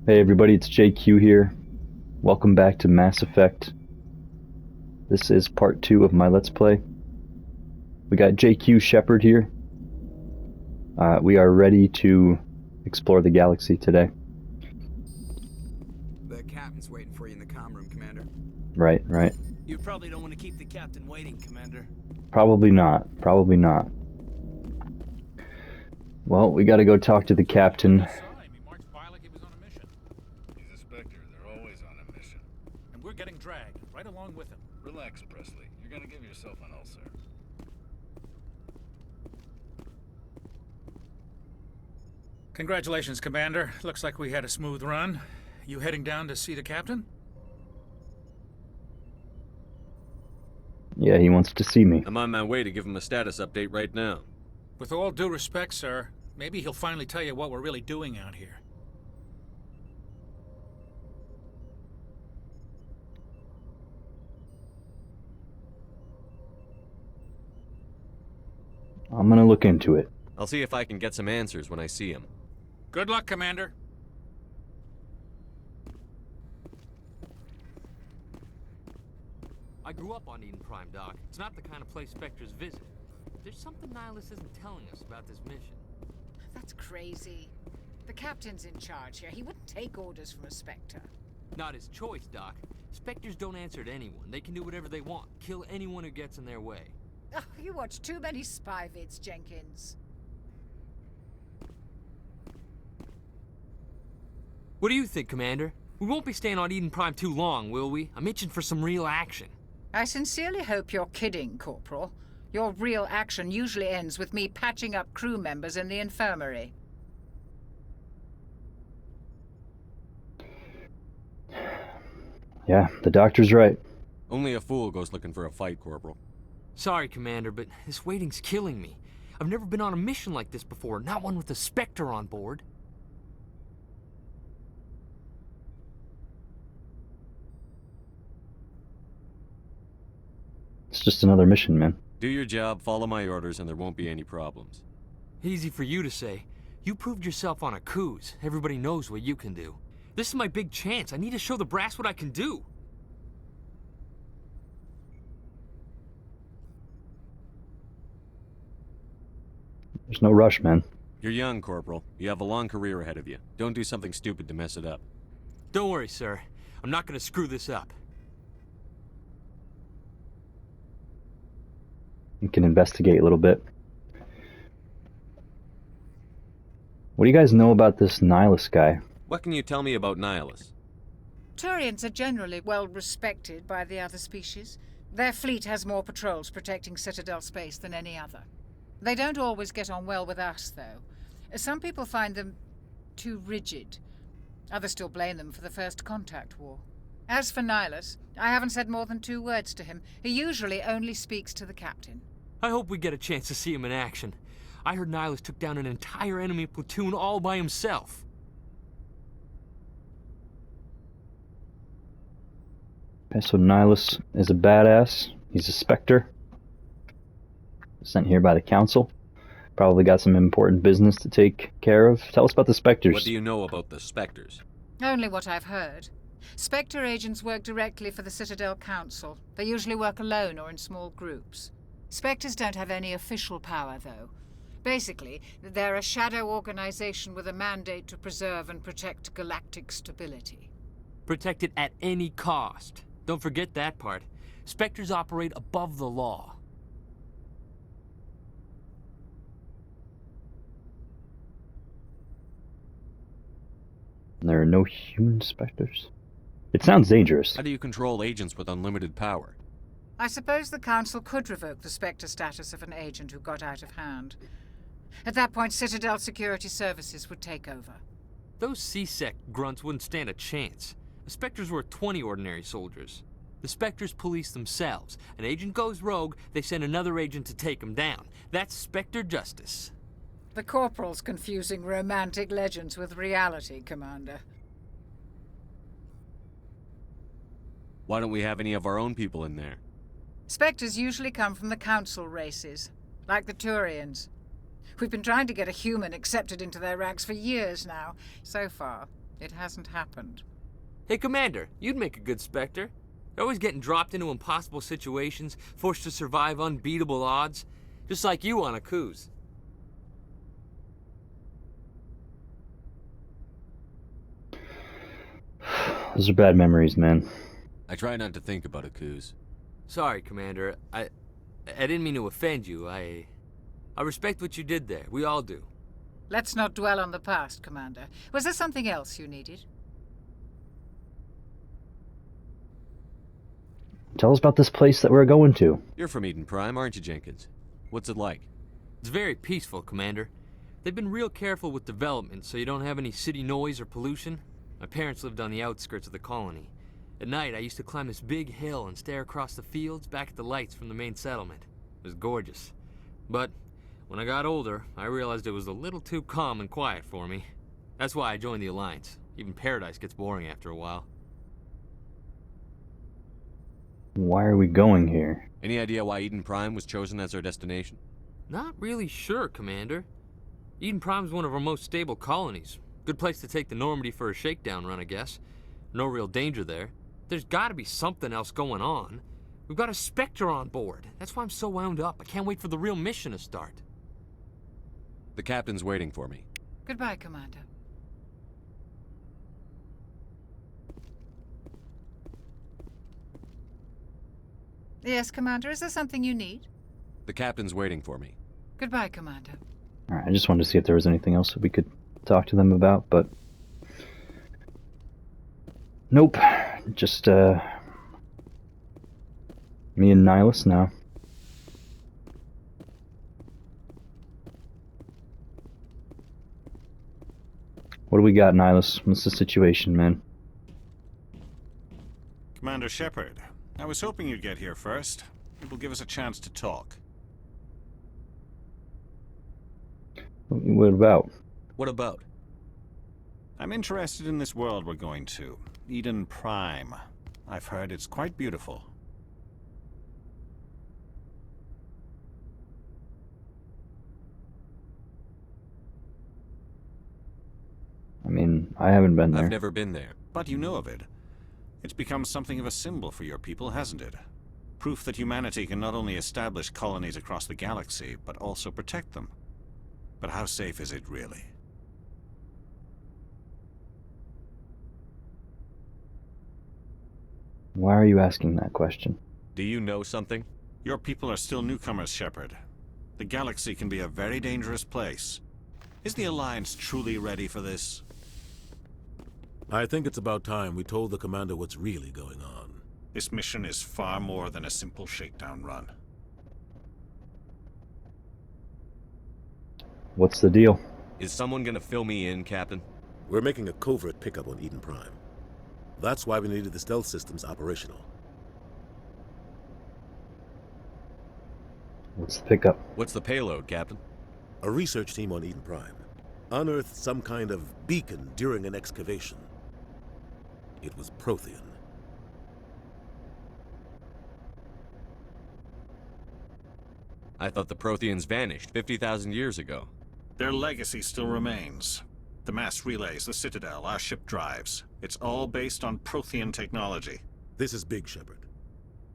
Hey everybody, it's JQ here. Welcome back to Mass Effect. This is part 2 of my Let's Play. We got JQ Shepard here. We are ready to explore the galaxy today. The captain's waiting for you in the comm room, Commander. Right. You probably don't want to keep the captain waiting, Commander. Probably not. Well, we gotta go talk to the captain. He's a Spectre. They're always on a mission. And we're getting dragged right along with him. Relax, Presley. You're gonna give yourself an ulcer. Congratulations, Commander. Looks like we had a smooth run. You heading down to see the captain? Yeah, he wants to see me. I'm on my way to give him a status update right now. With all due respect, sir, maybe he'll finally tell you what we're really doing out here. I'm gonna look into it. I'll see if I can get some answers when I see him. Good luck, Commander. I grew up on Eden Prime, Doc. It's not the kind of place Spectres visit. There's something Nihilus isn't telling us about this mission. That's crazy. The captain's in charge here. He wouldn't take orders from a Spectre. Not his choice, Doc. Spectres don't answer to anyone. They can do whatever they want. Kill anyone who gets in their way. Oh, you watch too many spy vids, Jenkins. What do you think, Commander? We won't be staying on Eden Prime too long, will we? I'm itching for some real action. I sincerely hope you're kidding, Corporal. Your real action usually ends with me patching up crew members in the infirmary. Yeah, the doctor's right. Only a fool goes looking for a fight, Corporal. Sorry, Commander, but this waiting's killing me. I've never been on a mission like this before, not one with a Spectre on board. It's just another mission, man. Do your job, follow my orders, and there won't be any problems. Easy for you to say. You proved yourself on a cruise. Everybody knows what you can do. This is my big chance. I need to show the brass what I can do. There's no rush, man. You're young, Corporal. You have a long career ahead of you. Don't do something stupid to mess it up. Don't worry, sir. I'm not gonna screw this up. We can investigate a little bit. What do you guys know about this Nihilus guy? What can you tell me about Nihilus? Turians are generally well respected by the other species. Their fleet has more patrols protecting Citadel space than any other. They don't always get on well with us, though. Some people find them too rigid. Others still blame them for the First Contact War. As for Nihilus, I haven't said more than 2 words to him. He usually only speaks to the captain. I hope we get a chance to see him in action. I heard Nihilus took down an entire enemy platoon all by himself. Okay, so Nihilus is a badass. He's a Spectre. Sent here by the Council. Probably got some important business to take care of. Tell us about the Spectres. What do you know about the Spectres? Only what I've heard. Spectre agents work directly for the Citadel Council. They usually work alone or in small groups. Spectres don't have any official power, though. Basically, they're a shadow organization with a mandate to preserve and protect galactic stability. Protect it at any cost. Don't forget that part. Spectres operate above the law. There are no human Spectres? It sounds dangerous. How do you control agents with unlimited power? I suppose the Council could revoke the Spectre status of an agent who got out of hand. At that point, Citadel Security Services would take over. Those C-Sec grunts wouldn't stand a chance. The Spectres were 20 ordinary soldiers. The Spectres police themselves. An agent goes rogue, they send another agent to take him down. That's Spectre justice. The Corporal's confusing romantic legends with reality, Commander. Why don't we have any of our own people in there? Spectres usually come from the Council races, like the Turians. We've been trying to get a human accepted into their ranks for years now. So far, It hasn't happened. Hey, Commander, you'd make a good Spectre. You're always getting dropped into impossible situations, forced to survive unbeatable odds. Just like you on a cruise. Those are bad memories, man. I try not to think about a coups. Sorry, Commander. I didn't mean to offend you. I respect what you did there. We all do. Let's not dwell on the past, Commander. Was there something else you needed? Tell us about this place that we're going to. You're from Eden Prime, aren't you, Jenkins? What's it like? It's very peaceful, Commander. They've been real careful with development so you don't have any city noise or pollution. My parents lived on the outskirts of the colony. At night, I used to climb this big hill and stare across the fields back at the lights from the main settlement. It was gorgeous. But when I got older, I realized it was a little too calm and quiet for me. That's why I joined the Alliance. Even Paradise gets boring after a while. Why are we going here? Any idea why Eden Prime was chosen as our destination? Not really sure, Commander. Eden Prime's one of our most stable colonies. Good place to take the Normandy for a shakedown run, I guess. No real danger there. There's gotta be something else going on. We've got a Spectre on board. That's why I'm so wound up. I can't wait for the real mission to start. The captain's waiting for me. Goodbye, Commander. Yes, Commander, is there something you need? The captain's waiting for me. Goodbye, Commander. Alright, I just wanted to see if there was anything else that we could talk to them about, but... Nope. Just, me and Nihilus now. What do we got, Nihilus? What's the situation, man? Commander Shepard, I was hoping you'd get here first. It will give us a chance to talk. What about? What about? I'm interested in this world we're going to. Eden Prime. I've heard it's quite beautiful. I mean, I haven't been there. I've never been there. But you know of it. It's become something of a symbol for your people, hasn't it? Proof that humanity can not only establish colonies across the galaxy, but also protect them. But how safe is it really? Why are you asking that question? Do you know something? Your people are still newcomers, Shepard. The galaxy can be a very dangerous place. Is the Alliance truly ready for this? I think it's about time we told the commander what's really going on. This mission is far more than a simple shakedown run. What's the deal? Is someone gonna fill me in, Captain? We're making a covert pickup on Eden Prime. That's why we needed the stealth systems operational. What's the pickup? What's the payload, Captain? A research team on Eden Prime unearthed some kind of beacon during an excavation. It was Prothean. I thought the Protheans vanished 50,000 years ago. Their legacy still remains. The mass relays, the Citadel, our ship drives. It's all based on Prothean technology. This is big, Shepard.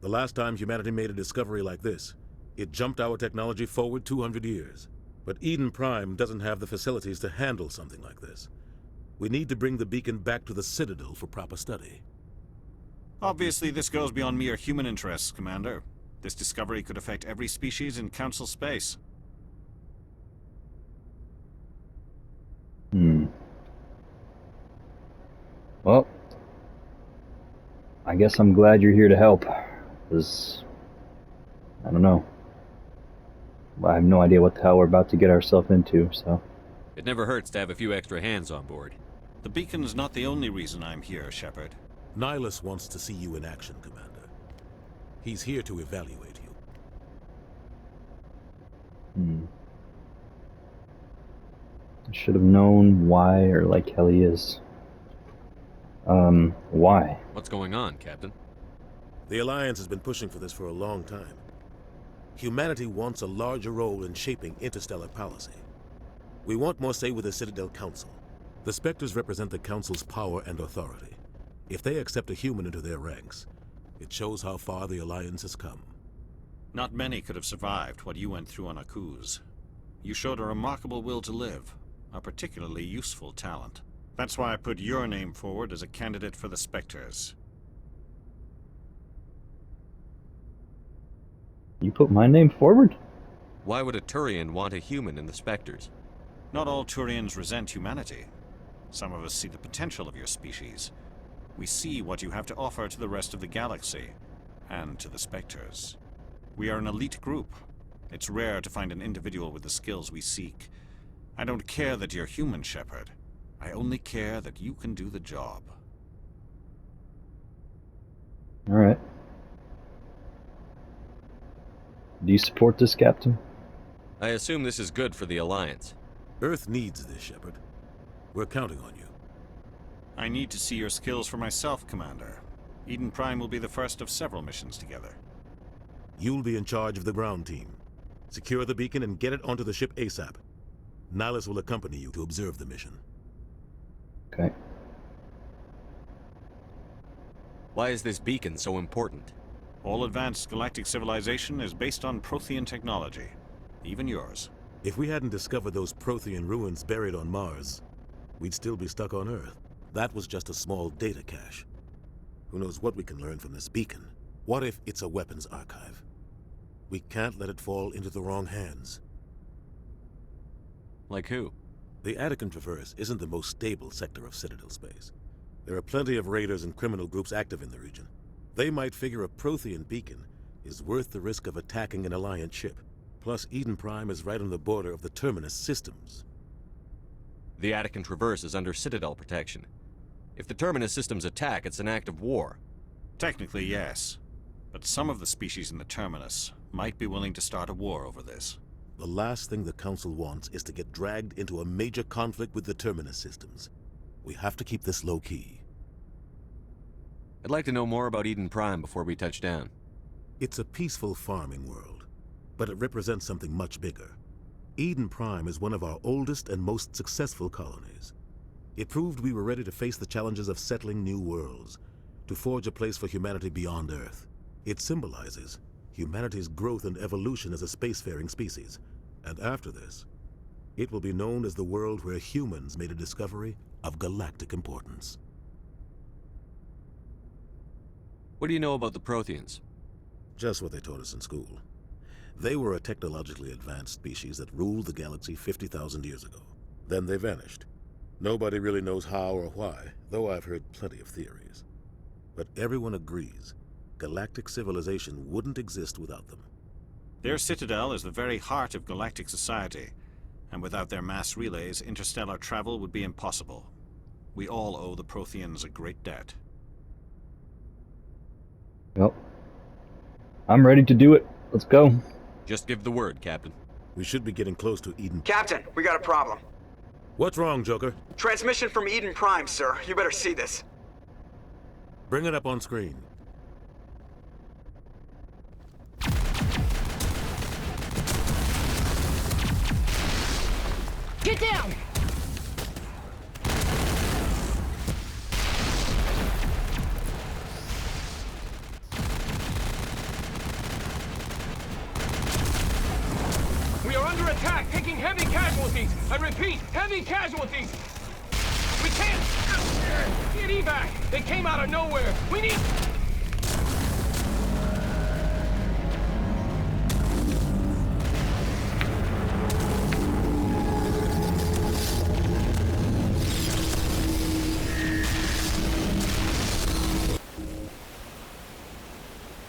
The last time humanity made a discovery like this, it jumped our technology forward 200 years. But Eden Prime doesn't have the facilities to handle something like this. We need to bring the beacon back to the Citadel for proper study. Obviously, this goes beyond mere human interests, Commander. This discovery could affect every species in Council space. Well, I guess I'm glad you're here to help. Because, I don't know. I have no idea what the hell we're about to get ourselves into, so... It never hurts to have a few extra hands on board. The beacon's not the only reason I'm here, Shepard. Nihilus wants to see you in action, Commander. He's here to evaluate you. I should have known why, or like hell he is. Why? What's going on, Captain? The Alliance has been pushing for this for a long time. Humanity wants a larger role in shaping interstellar policy. We want more say with the Citadel Council. The Spectres represent the Council's power and authority. If they accept a human into their ranks, it shows how far the Alliance has come. Not many could have survived what you went through on Akuz. You showed a remarkable will to live, a particularly useful talent. That's why I put your name forward as a candidate for the Spectres. You put my name forward? Why would a Turian want a human in the Spectres? Not all Turians resent humanity. Some of us see the potential of your species. We see what you have to offer to the rest of the galaxy, and to the Spectres. We are an elite group. It's rare to find an individual with the skills we seek. I don't care that you're human, Shepard. I only care that you can do the job. All right. Do you support this, Captain? I assume this is good for the Alliance. Earth needs this, Shepard. We're counting on you. I need to see your skills for myself, Commander. Eden Prime will be the first of several missions together. You'll be in charge of the ground team. Secure the beacon and get it onto the ship ASAP. Nihilus will accompany you to observe the mission. Okay. Why is this beacon so important? All advanced galactic civilization is based on Prothean technology. Even yours. If we hadn't discovered those Prothean ruins buried on Mars, we'd still be stuck on Earth. That was just a small data cache. Who knows what we can learn from this beacon? What if it's a weapons archive? We can't let it fall into the wrong hands. Like who? The Attican Traverse isn't the most stable sector of Citadel space. There are plenty of raiders and criminal groups active in the region. They might figure a Prothean beacon is worth the risk of attacking an Alliance ship. Plus, Eden Prime is right on the border of the Terminus systems. The Attican Traverse is under Citadel protection. If the Terminus systems attack, it's an act of war. Technically, yes. But some of the species in the Terminus might be willing to start a war over this. The last thing the Council wants is to get dragged into a major conflict with the Terminus systems. We have to keep this low-key. I'd like to know more about Eden Prime before we touch down. It's a peaceful farming world, but it represents something much bigger. Eden Prime is one of our oldest and most successful colonies. It proved we were ready to face the challenges of settling new worlds, to forge a place for humanity beyond Earth. It symbolizes humanity's growth and evolution as a spacefaring species. And after this, it will be known as the world where humans made a discovery of galactic importance. What do you know about the Protheans? Just what they taught us in school. They were a technologically advanced species that ruled the galaxy 50,000 years ago. Then they vanished. Nobody really knows how or why, though I've heard plenty of theories. But everyone agrees galactic civilization wouldn't exist without them. Their citadel is the very heart of galactic society, and without their mass relays, interstellar travel would be impossible. We all owe the Protheans a great debt. Well, I'm ready to do it. Let's go. Just give the word, Captain. We should be getting close to Eden. Captain, we got a problem. What's wrong, Joker? Transmission from Eden Prime, sir. You better see this. Bring it up on screen. Get down! We are under attack, taking heavy casualties. I repeat, heavy casualties. We can't get evac. They came out of nowhere. We need...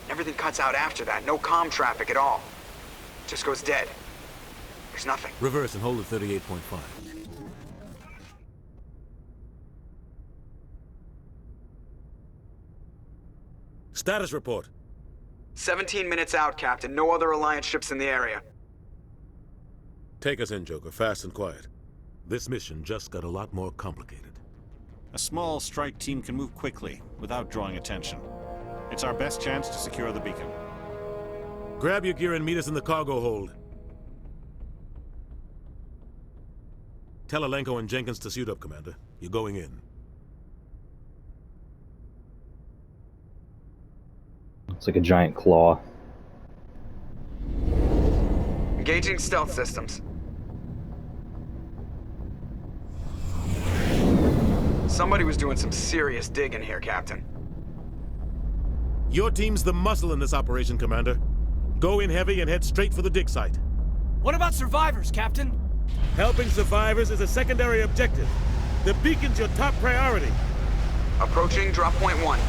Everything cuts out after that. No comm traffic at all. Just goes dead. There's nothing. Reverse and hold at 38.5. Status report. 17 minutes out, Captain. No other Alliance ships in the area. Take us in, Joker, fast and quiet. This mission just got a lot more complicated. A small strike team can move quickly, without drawing attention. It's our best chance to secure the beacon. Grab your gear and meet us in the cargo hold. Tell Alenko and Jenkins to suit up, Commander. You're going in. It's like a giant claw. Engaging stealth systems. Somebody was doing some serious digging here, Captain. Your team's the muscle in this operation, Commander. Go in heavy and head straight for the dig site. What about survivors, Captain? Helping survivors is a secondary objective. The beacon's your top priority. Approaching drop point 1.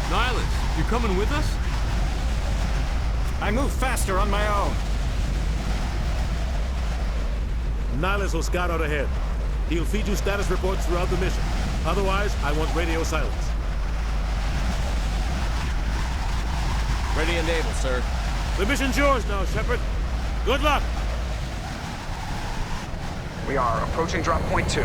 Nihilus, you coming with us? I move faster on my own. Nihilus will scout out ahead. He'll feed you status reports throughout the mission. Otherwise, I want radio silence. Ready and able, sir. The mission's yours now, Shepard. Good luck! We are approaching drop point 2.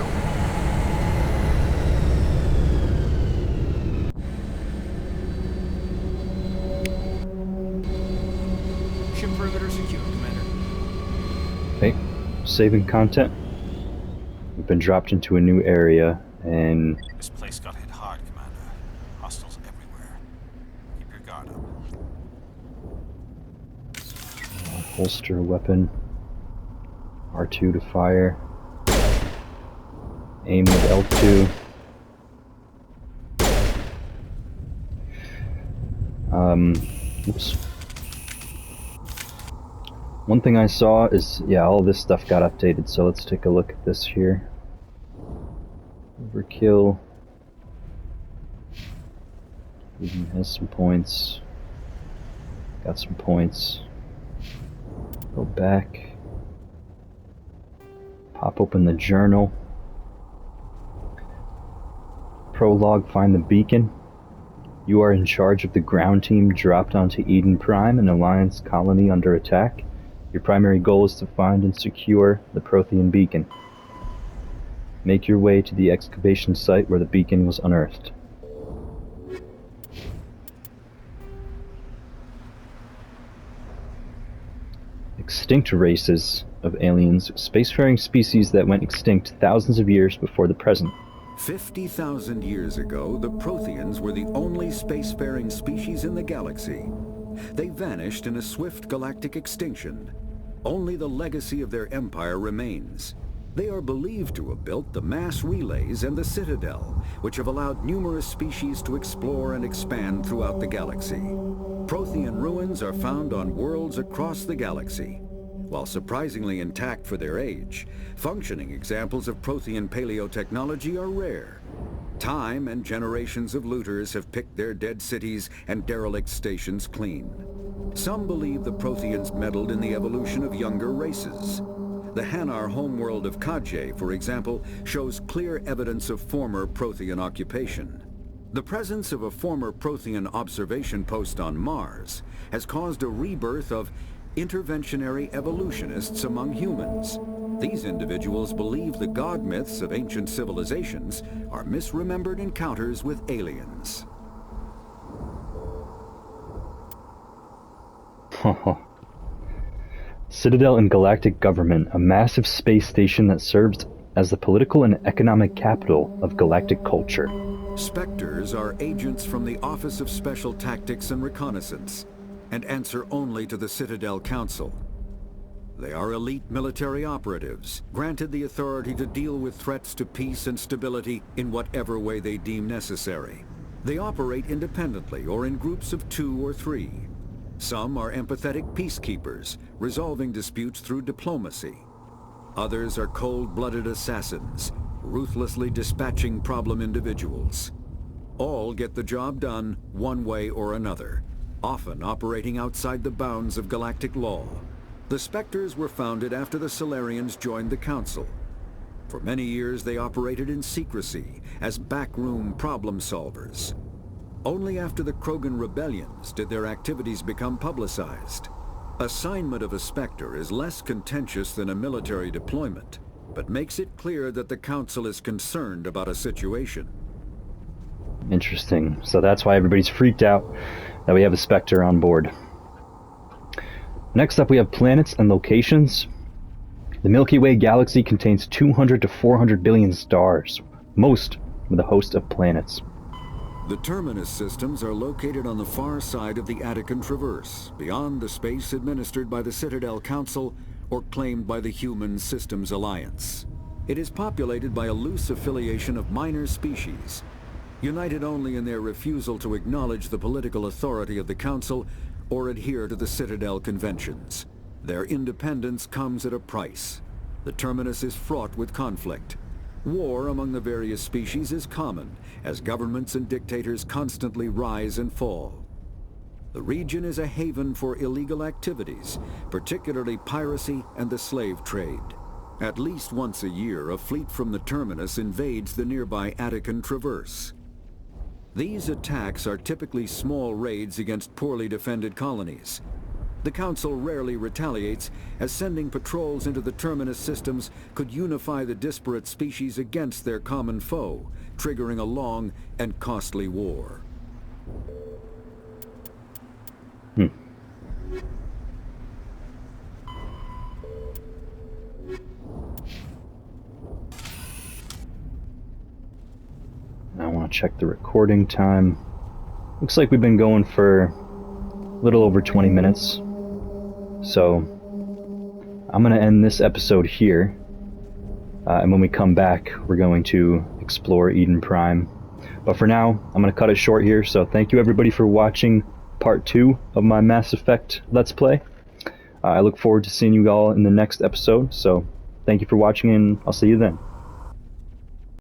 Ship perimeter secure, Commander. Okay, saving content. We've been dropped into a new area, and This place got hit hard, Commander. Hostiles everywhere. Keep your guard up. holster a weapon. R2 to fire. Aim with L2. Oops. One thing I saw is, yeah, all this stuff got updated, so let's take a look at this here. Overkill. Even has some points. Got some points. Go back. Pop open the journal. Prologue, find the beacon. You are in charge of the ground team dropped onto Eden Prime, an Alliance colony under attack. Your primary goal is to find and secure the Prothean beacon. Make your way to the excavation site where the beacon was unearthed. Extinct races of aliens, spacefaring species that went extinct thousands of years before the present. 50,000 years ago, the Protheans were the only spacefaring species in the galaxy. They vanished in a swift galactic extinction. Only the legacy of their empire remains. They are believed to have built the mass relays and the Citadel, which have allowed numerous species to explore and expand throughout the galaxy. Prothean ruins are found on worlds across the galaxy. While surprisingly intact for their age, functioning examples of Prothean paleotechnology are rare. Time and generations of looters have picked their dead cities and derelict stations clean. Some believe the Protheans meddled in the evolution of younger races. The Hanar homeworld of Kajay, for example, shows clear evidence of former Prothean occupation. The presence of a former Prothean observation post on Mars has caused a rebirth of interventionary evolutionists among humans. These individuals believe the god myths of ancient civilizations are misremembered encounters with aliens. Citadel and Galactic Government, a massive space station that serves as the political and economic capital of galactic culture. Spectres are agents from the Office of Special Tactics and Reconnaissance, and answer only to the Citadel Council. They are elite military operatives, granted the authority to deal with threats to peace and stability in whatever way they deem necessary. They operate independently or in groups of 2 or 3. Some are empathetic peacekeepers, resolving disputes through diplomacy. Others are cold-blooded assassins, ruthlessly dispatching problem individuals. All get the job done one way or another, often operating outside the bounds of galactic law. The Spectres were founded after the Solarians joined the Council. For many years they operated in secrecy as backroom problem solvers. Only after the Krogan rebellions did their activities become publicized. Assignment of a Spectre is less contentious than a military deployment, but makes it clear that the Council is concerned about a situation. Interesting. So that's why everybody's freaked out that we have a Spectre on board. Next up we have planets and locations. The Milky Way galaxy contains 200 to 400 billion stars, most with a host of planets. The terminus systems are located on the far side of the Attican Traverse, beyond the space administered by the Citadel Council or claimed by the Human Systems Alliance. It is populated by a loose affiliation of minor species, united only in their refusal to acknowledge the political authority of the Council or adhere to the Citadel Conventions. Their independence comes at a price. The terminus is fraught with conflict. War among the various species is common, as governments and dictators constantly rise and fall. The region is a haven for illegal activities, particularly piracy and the slave trade. At least once a year, a fleet from the terminus invades the nearby Attican Traverse. These attacks are typically small raids against poorly defended colonies. The Council rarely retaliates, as sending patrols into the terminus systems could unify the disparate species against their common foe, triggering a long and costly war. I want to check the recording time. Looks like we've been going for a little over 20 minutes. So I'm going to end this episode here. And when we come back, we're going to explore Eden Prime. But for now, I'm going to cut it short here. So thank you everybody for watching part 2 of my Mass Effect Let's Play. I look forward to seeing you all in the next episode. So thank you for watching, and I'll see you then.